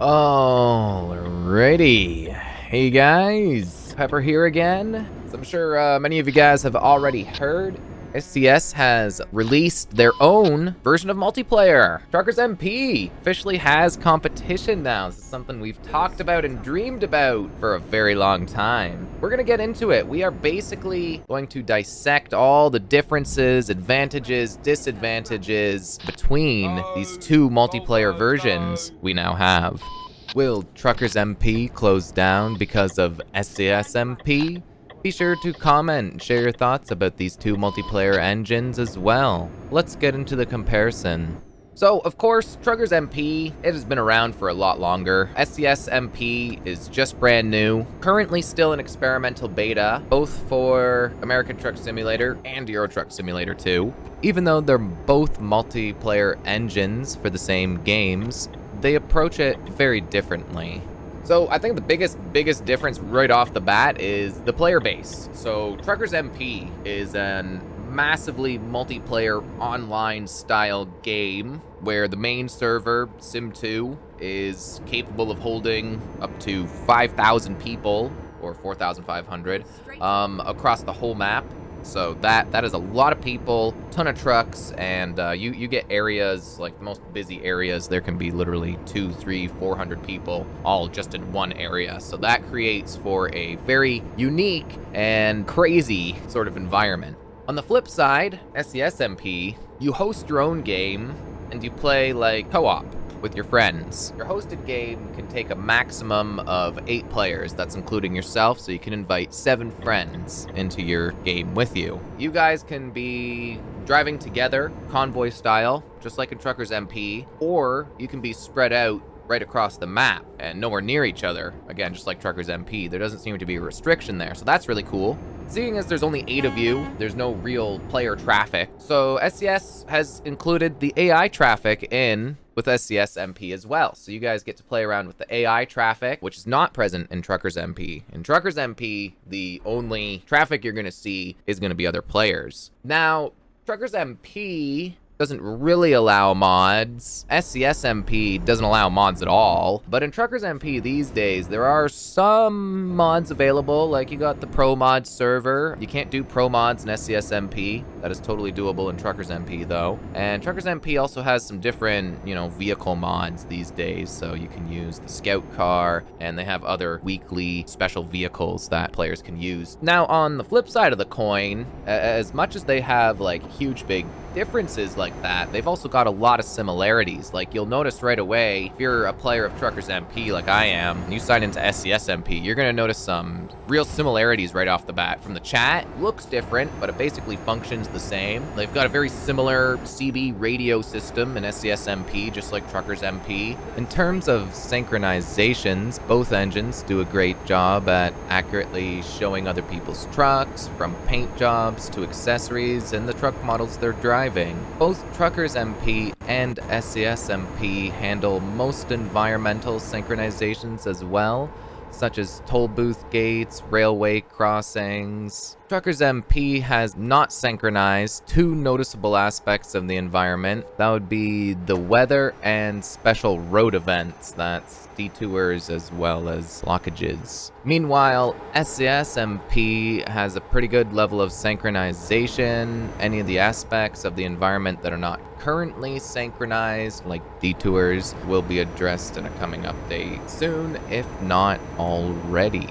Alrighty. Hey guys, Pepper here again. As I'm sure many of you guys have already heard, SCS has released their own version of multiplayer. TruckersMP officially has competition now. This is something we've talked about and dreamed about for a very long time. We're gonna get into it. We are basically going to dissect all the differences, advantages, disadvantages between these two multiplayer versions we now have. Will TruckersMP close down because of SCSMP? Be sure to comment and share your thoughts about these two multiplayer engines as well. Let's get into the comparison. So, of course, TruckersMP, it has been around for a lot longer. SCSMP is just brand new, currently still in experimental beta, both for American Truck Simulator and Euro Truck Simulator 2. Even though they're both multiplayer engines for the same games, they approach it very differently. So I think the biggest difference right off the bat is the player base. So TruckersMP is an massively multiplayer online style game where the main server, Sim2, is capable of holding up to 5,000 people, or 4,500, across the whole map. So that is a lot of people, ton of trucks, and you get areas, like the most busy areas, there can be literally 200, 300, 400 people all just in one area. So that creates for a very unique and crazy sort of environment. On the flip side, SCSMP, you host your own game and you play like co-op with your friends. Your hosted game can take a maximum of 8 players, that's including yourself, so you can invite 7 friends into your game with you. You guys can be driving together, convoy style, just like in TruckersMP, or you can be spread out right across the map and nowhere near each other. Again, just like TruckersMP, there doesn't seem to be a restriction there, so that's really cool. Seeing as there's only 8 of you, there's no real player traffic. So SCS has included the AI traffic in with SCSMP as well. So you guys get to play around with the AI traffic, which is not present in TruckersMP. In TruckersMP, the only traffic you're gonna see is gonna be other players. Now, TruckersMP doesn't really allow mods. SCSMP doesn't allow mods at all. But in TruckersMP these days, there are some mods available. Like you got the Pro Mod server. You can't do Pro Mods in SCSMP. That is totally doable in TruckersMP though. And TruckersMP also has some different, vehicle mods these days. So you can use the Scout car, and they have other weekly special vehicles that players can use. Now on the flip side of the coin, as much as they have like huge big differences like that, they've also got a lot of similarities. Like you'll notice right away, if you're a player of TruckersMP like I am, and you sign into SCSMP, you're gonna notice some real similarities right off the bat. From the chat, looks different, but it basically functions the same. They've got a very similar CB radio system in SCSMP, just like TruckersMP. In terms of synchronizations, both engines do a great job at accurately showing other people's trucks, from paint jobs to accessories and the truck models they're driving. Both TruckersMP and SCSMP handle most environmental synchronizations as well, such as toll booth gates, railway crossings. TruckersMP has not synchronized 2 noticeable aspects of the environment. That would be the weather and special road events, that's detours as well as blockages. Meanwhile, SCSMP has a pretty good level of synchronization. Any of the aspects of the environment that are not currently synchronized, like detours, will be addressed in a coming update soon, if not already.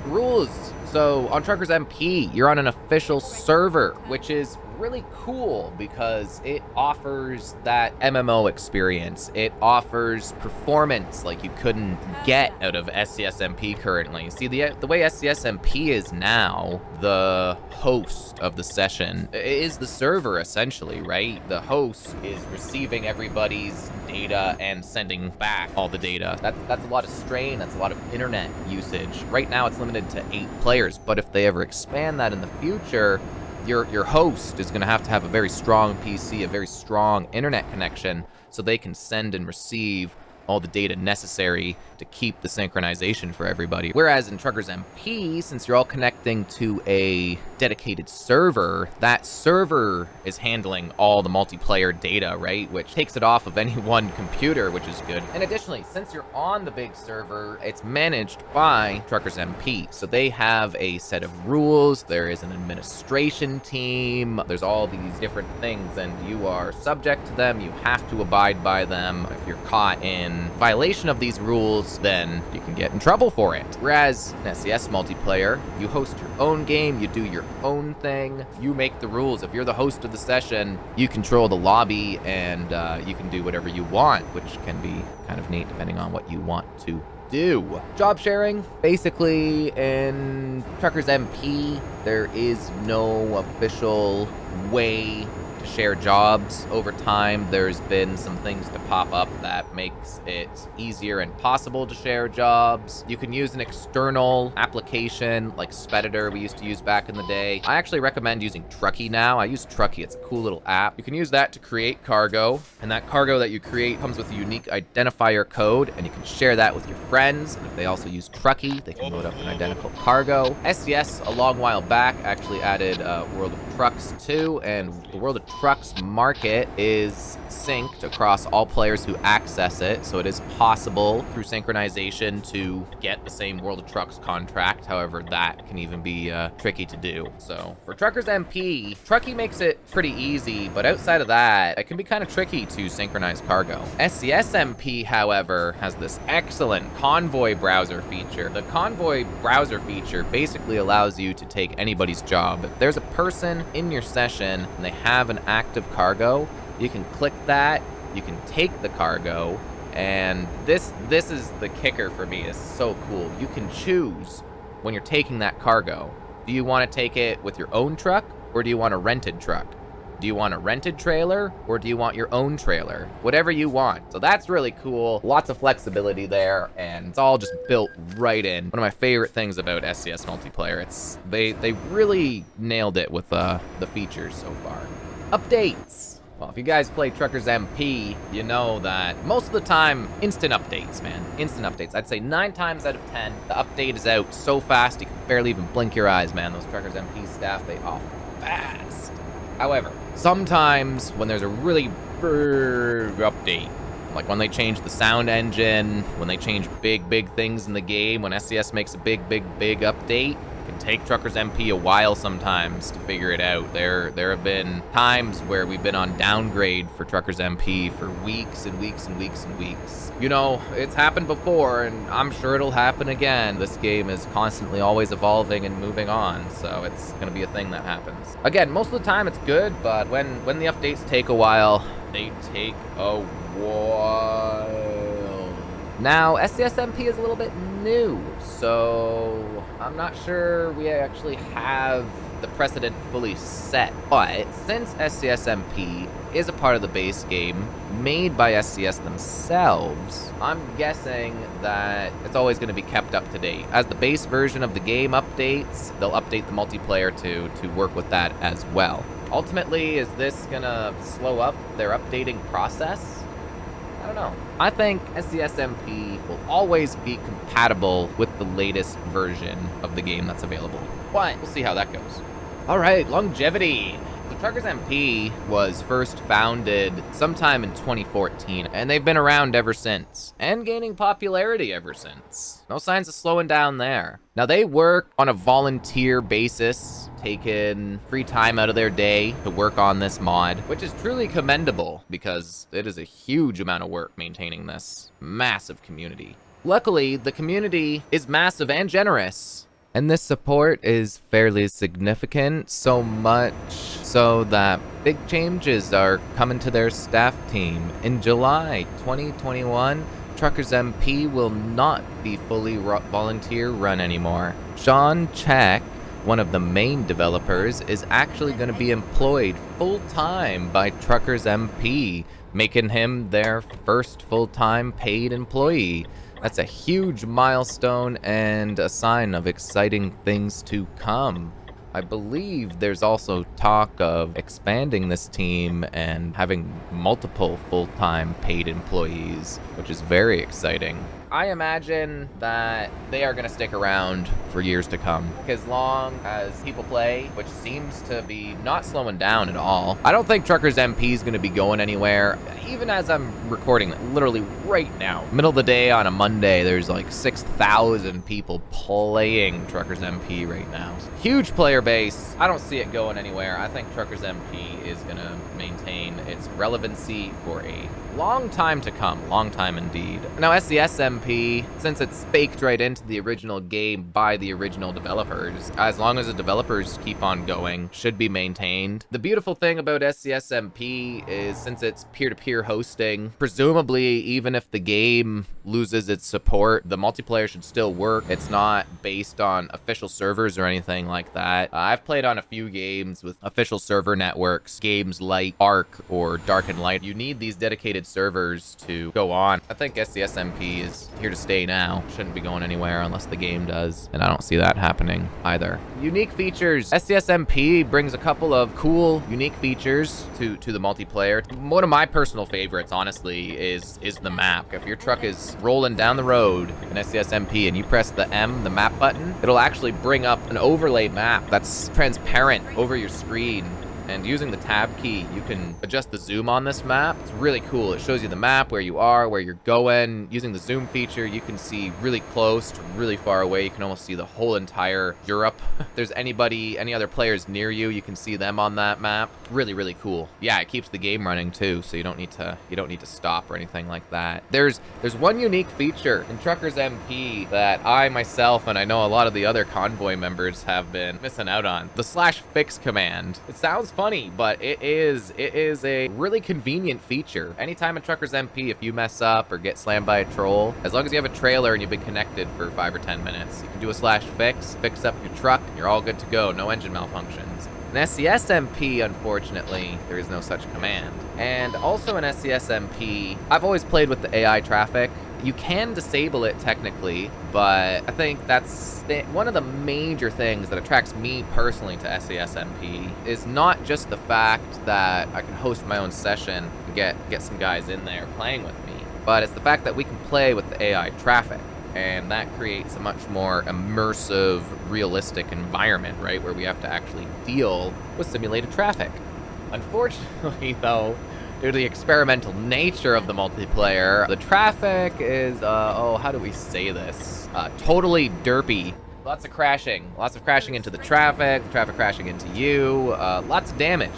Rules. So on TruckersMP, you're on an official server, which is really cool because it offers that MMO experience. It offers performance like you couldn't get out of SCSMP currently. See, the way SCSMP is now, the host of the session is the server essentially, right? The host is receiving everybody's data and sending back all the data. That's a lot of strain, that's a lot of internet usage. Right now it's limited to 8 players, but if they ever expand that in the future, your host is going to have a very strong PC, a very strong internet connection, so they can send and receive all the data necessary to keep the synchronization for everybody. Whereas in TruckersMP, since you're all connecting to a dedicated server, that server is handling all the multiplayer data, right? Which takes it off of any one computer, which is good. And additionally, since you're on the big server, it's managed by TruckersMP. So they have a set of rules, there is an administration team, there's all these different things, and you are subject to them, you have to abide by them. If you're caught in violation of these rules, then you can get in trouble for it. Whereas in SCS multiplayer, you host your own game, you do your own thing, you make the rules. If you're the host of the session, you control the lobby, and you can do whatever you want, which can be kind of neat depending on what you want to do. Job sharing, basically in TruckersMP, there is no official way to share jobs. Over time, there's been some things to pop up that makes it easier and possible to share jobs. You can use an external application like Speditor we used to use back in the day. I actually recommend using Truckee now. I use Truckee, it's a cool little app. You can use that to create cargo, and that cargo that you create comes with a unique identifier code, and you can share that with your friends. And if they also use Truckee, they can load up an identical cargo. SCS, a long while back, actually added World of Trucks 2, and the World of Trucks market is synced across all players who access it, so it is possible through synchronization to get the same World of Trucks contract. However, that can even be tricky to do. So for TruckersMP, Truckee makes it pretty easy, but outside of that, it can be kind of tricky to synchronize cargo. SCSMP, however, has this excellent Convoy browser feature. The Convoy browser feature basically allows you to take anybody's job. If there's a person in your session and they have an active cargo, you can click that, you can take the cargo, and this is the kicker for me. It's so cool. You can choose when you're taking that cargo. Do you want to take it with your own truck, or do you want a rented truck? Do you want a rented trailer, or do you want your own trailer? Whatever you want. So that's really cool. Lots of flexibility there, and it's all just built right in. One of my favorite things about SCS multiplayer, it's they really nailed it with the features so far. Updates. Well, if you guys play TruckersMP, you know that most of the time, instant updates, man. Instant updates. I'd say 9 times out of 10, the update is out so fast you can barely even blink your eyes, man. Those TruckersMP staff, they are fast. However, sometimes when there's a really big update, like when they change the sound engine, when they change big things in the game, when SCS makes a big update, it can take TruckersMP a while sometimes to figure it out. There have been times where we've been on downgrade for TruckersMP for weeks and weeks. You know, it's happened before, and I'm sure it'll happen again. This game is constantly always evolving and moving on, so it's gonna be a thing that happens. Again, most of the time it's good, but when the updates take a while, they take a while. Now, SCSMP is a little bit new, so I'm not sure we actually have the precedent fully set. But since SCSMP is a part of the base game made by SCS themselves, I'm guessing that it's always going to be kept up to date. As the base version of the game updates, they'll update the multiplayer to work with that as well. Ultimately, is this going to slow up their updating process? I don't know. I think SCSMP will always be compatible with the latest version of the game that's available. But we'll see how that goes. All right, longevity. The TruckersMP was first founded sometime in 2014, and they've been around ever since, and gaining popularity ever since. No signs of slowing down there. Now, they work on a volunteer basis, taking free time out of their day to work on this mod, which is truly commendable because it is a huge amount of work maintaining this massive community. Luckily, the community is massive and generous, and this support is fairly significant, so much so that big changes are coming to their staff team. In July 2021, TruckersMP will not be fully volunteer run anymore. Sean Check, one of the main developers, is actually going to be employed full-time by TruckersMP, making him their first full-time paid employee. That's a huge milestone and a sign of exciting things to come. I believe there's also talk of expanding this team and having multiple full-time paid employees, which is very exciting. I imagine that they are going to stick around for years to come, as long as people play, which seems to be not slowing down at all. I don't think TruckersMP is going to be going anywhere, even as I'm recording literally right now. Middle of the day on a Monday, there's like 6,000 people playing TruckersMP right now. Huge player base. I don't see it going anywhere. I think TruckersMP is going to maintain its relevancy for a long time to come. Long time indeed. Now, SCS MP, since it's baked right into the original game by the original developers, as long as the developers keep on going, should be maintained. The beautiful thing about SCS MP is, since it's peer-to-peer hosting, presumably even if the game loses its support, the multiplayer should still work. It's not based on official servers or anything like that. I've played on a few games with official server networks, games like Ark or Dark and Light. You need these dedicated servers to go on. I think SCS MP is here to stay now. Shouldn't be going anywhere unless the game does, and I don't see that happening either. Unique features. SCS MP brings a couple of cool, unique features to the multiplayer. One of my personal favorites, honestly, is the map. If your truck is rolling down the road in SCS MP and you press the M, the map button, it'll actually bring up an overlay map that's transparent over your screen. And using the tab key, you can adjust the zoom on this map. It's really cool. It shows you the map, where you are, where you're going. Using the zoom feature, you can see really close to really far away. You can almost see the whole entire Europe. If there's any other players near you, you can see them on that map. Really, really cool. Yeah, it keeps the game running too, so you don't need to stop or anything like that. There's one unique feature in TruckersMP that I myself, and I know a lot of the other Convoy members, have been missing out on. The /fix command. It sounds funny, but it is a really convenient feature. Anytime in TruckersMP, if you mess up or get slammed by a troll, as long as you have a trailer and you've been connected for 5 or 10 minutes, you can do a /fix, fix up your truck, you're all good to go. No engine malfunctions. In SCS-MP, unfortunately, there is no such command. And also in SCS-MP, I've always played with the AI traffic. You can disable it technically, but I think that's one of the major things that attracts me personally to SCS-MP is not just the fact that I can host my own session and get some guys in there playing with me, but it's the fact that we can play with the AI traffic. And that creates a much more immersive, realistic environment, right? Where we have to actually deal with simulated traffic. Unfortunately, though, due to the experimental nature of the multiplayer, the traffic is, how do we say this? Totally derpy. Lots of crashing into the traffic crashing into you, lots of damage.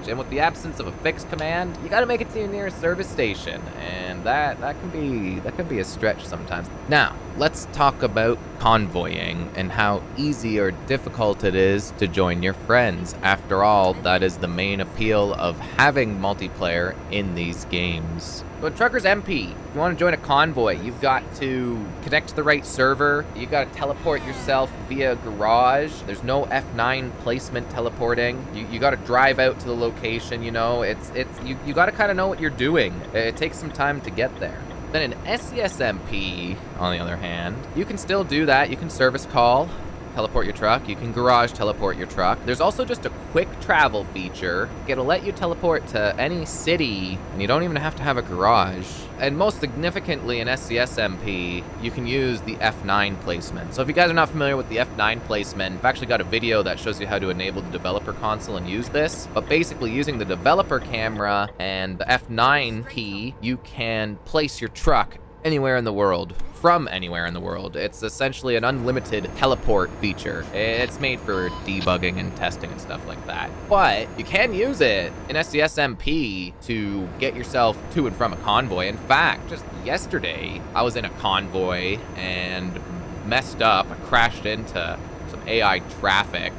And with the absence of a fix command, you gotta make it to your nearest service station, and that can be a stretch sometimes. Now, let's talk about convoying and how easy or difficult it is to join your friends. After all, that is the main appeal of having multiplayer in these games. So TruckersMP, if you want to join a convoy, you've got to connect to the right server. You got to teleport yourself via garage. There's no F9 placement teleporting. You got to drive out to the location. You know, you got to kind of know what you're doing. It takes some time to get there. Then in SCS-MP, on the other hand, you can still do that. You can service call, teleport your truck. You can garage teleport your truck. There's also just a quick travel feature. It'll let you teleport to any city, and you don't even have to have a garage. And most significantly in SCS-MP, you can use the F9 placement. So if you guys are not familiar with the F9 placement, I've actually got a video that shows you how to enable the developer console and use this. But basically, using the developer camera and the F9 key, you can place your truck anywhere in the world, from anywhere in the world. It's essentially an unlimited teleport feature. It's made for debugging and testing and stuff like that. But you can use it in SCS-MP to get yourself to and from a convoy. In fact, just yesterday, I was in a convoy and messed up. I crashed into some AI traffic,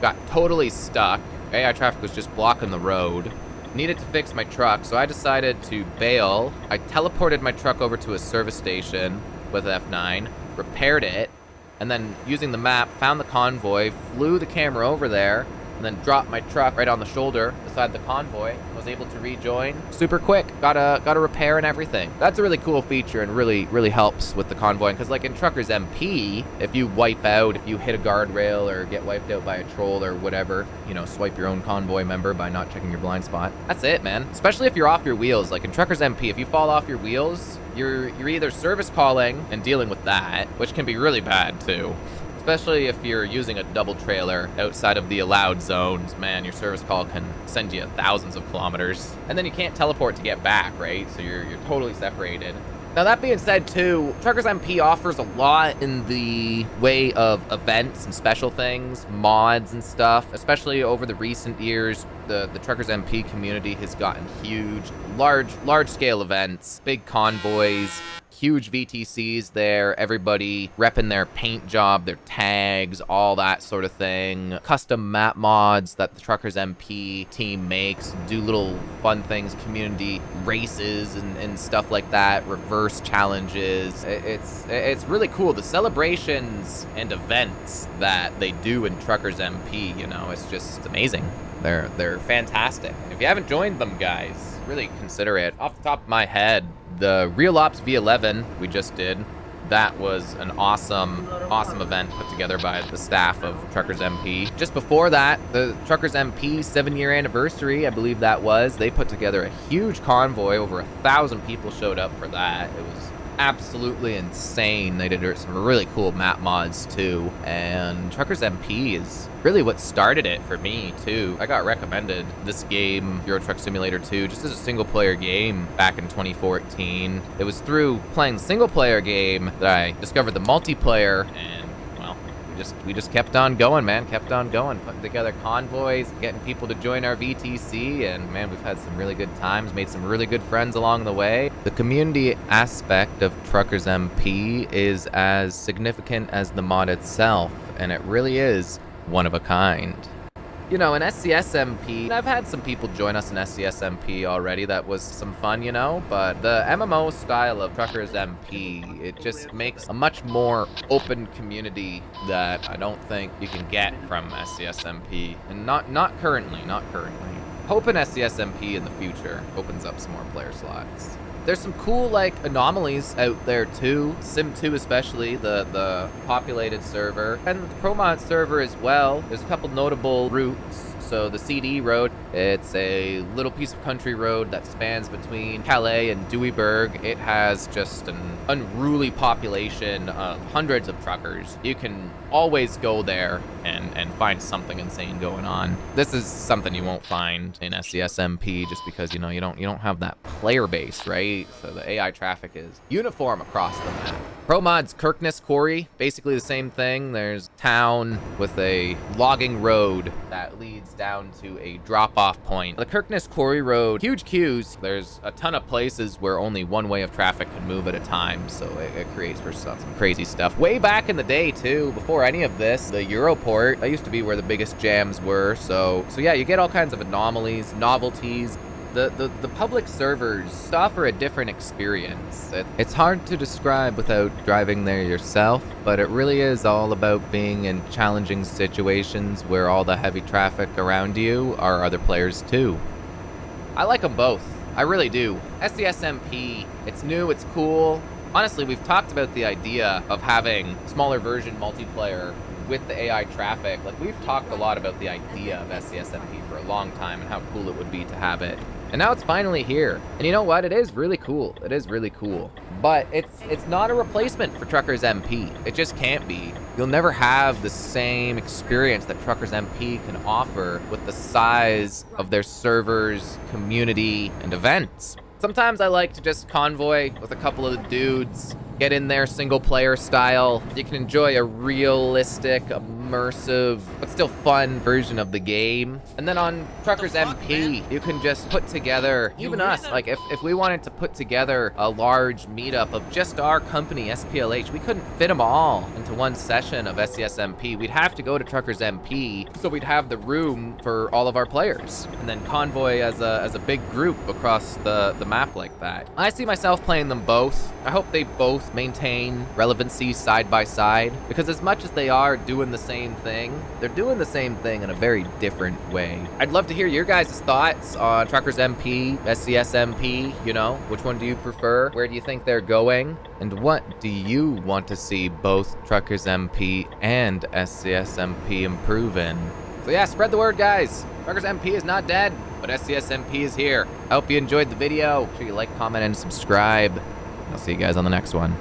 got totally stuck. AI traffic was just blocking the road. Needed to fix my truck, so I decided to bail. I teleported my truck over to a service station with F9, repaired it, and then using the map, found the convoy, flew the camera over there, and then dropped my truck right on the shoulder beside the Convoy. Was able to rejoin super quick. Got a repair and everything. That's a really cool feature and really helps with the convoying, because like in Truckers MP, if you wipe out, if you hit a guardrail or get wiped out by a troll or whatever, you know, swipe your own convoy member by not checking your blind spot. That's it, man. Especially if you're off your wheels. Like in Truckers MP, if you fall off your wheels, you're either service calling and dealing with that, which can be really bad too. Especially if you're using a double trailer outside of the allowed zones, man, your service call can send you thousands of kilometers. And then you can't teleport to get back, right? So you're totally separated. Now that being said too, Truckers MP offers a lot in the way of events and special things, mods and stuff. Especially over the recent years, the Truckers MP community has gotten huge, large scale events, big convoys, huge VTCs there, everybody repping their paint job, their tags, all that sort of thing. Custom map mods that the Truckers MP team makes, do little fun things, community races and stuff like that, reverse challenges. It's really cool. The celebrations and events that they do in Truckers MP, you know, it's just amazing. They're fantastic. If you haven't joined them, guys, really consider it. Off the top of my head, the Real Ops V11 we just did, that was an awesome event put together by the staff of Truckers MP. Just before that, the Truckers MP 7-year anniversary, I believe that was, they put together a huge convoy. Over 1,000 people showed up for that. It was absolutely insane. They did some really cool map mods too, and Truckers MP is really what started it for me too. I got recommended this game, Euro Truck Simulator 2, just as a single player game back in 2014. It was through playing the single player game that I discovered the multiplayer, and well, we just kept on going, man. Kept on going, putting together convoys, getting people to join our VTC, and man, we've had some really good times, made some really good friends along the way. The community aspect of Truckers MP is as significant as the mod itself, and it really is one of a kind. You know, in SCS MP, I've had some people join us in SCS MP already. That was some fun, you know, but the MMO style of Truckers MP, it just makes a much more open community that I don't think you can get from SCS MP, and not currently. Hoping SCS MP in the future opens up some more player slots. There's some cool, like, anomalies out there, too. Sim 2 especially, the populated server. And the ProMod server as well. There's a couple notable routes. So the CD road, it's a little piece of country road that spans between Calais and Duisburg. It has just an unruly population of hundreds of truckers. You can always go there and find something insane going on. This is something you won't find in SCS MP just because, you know, you don't have that player base, right? So the AI traffic is uniform across the map. ProMod's Kirkness Quarry, basically the same thing. There's town with a logging road that leads down to a drop-off point. The Kirkness Quarry Road, huge queues. There's a ton of places where only one way of traffic can move at a time, so it creates for some crazy stuff. Way back in the day, too, before any of this, the Europort, that used to be where the biggest jams were. So yeah, you get all kinds of anomalies, novelties. The public servers offer a different experience. It's hard to describe without driving there yourself, but it really is all about being in challenging situations where all the heavy traffic around you are other players too. I like them both. I really do. SCS MP, it's new, it's cool. Honestly, we've talked about the idea of having smaller version multiplayer with the AI traffic. Like, we've talked a lot about the idea of SCS MP for a long time and how cool it would be to have it. And now it's finally here. And you know what? It is really cool. It is really cool. But it's not a replacement for Truckers MP. It just can't be. You'll never have the same experience that Truckers MP can offer with the size of their servers, community, and events. Sometimes I like to just convoy with a couple of the dudes, get in there single player style. You can enjoy a realistic, immersive, but still fun version of the game. And then on Truckers MP, you can just put together, even us, like if we wanted to put together a large meetup of just our company, SPLH, we couldn't fit them all into one session of SCS MP. We'd have to go to Truckers MP, so we'd have the room for all of our players. And then convoy as a big group across the map like that. I see myself playing them both. I hope they both maintain relevancy side by side, because as much as they are doing the same same thing. They're doing the same thing in a very different way. I'd love to hear your guys' thoughts on TruckersMP, SCSMP, you know, which one do you prefer? Where do you think they're going? And what do you want to see both TruckersMP and SCSMP improve in? So yeah, spread the word, guys. TruckersMP is not dead, but SCSMP is here. I hope you enjoyed the video. Make sure you like, comment, and subscribe. I'll see you guys on the next one.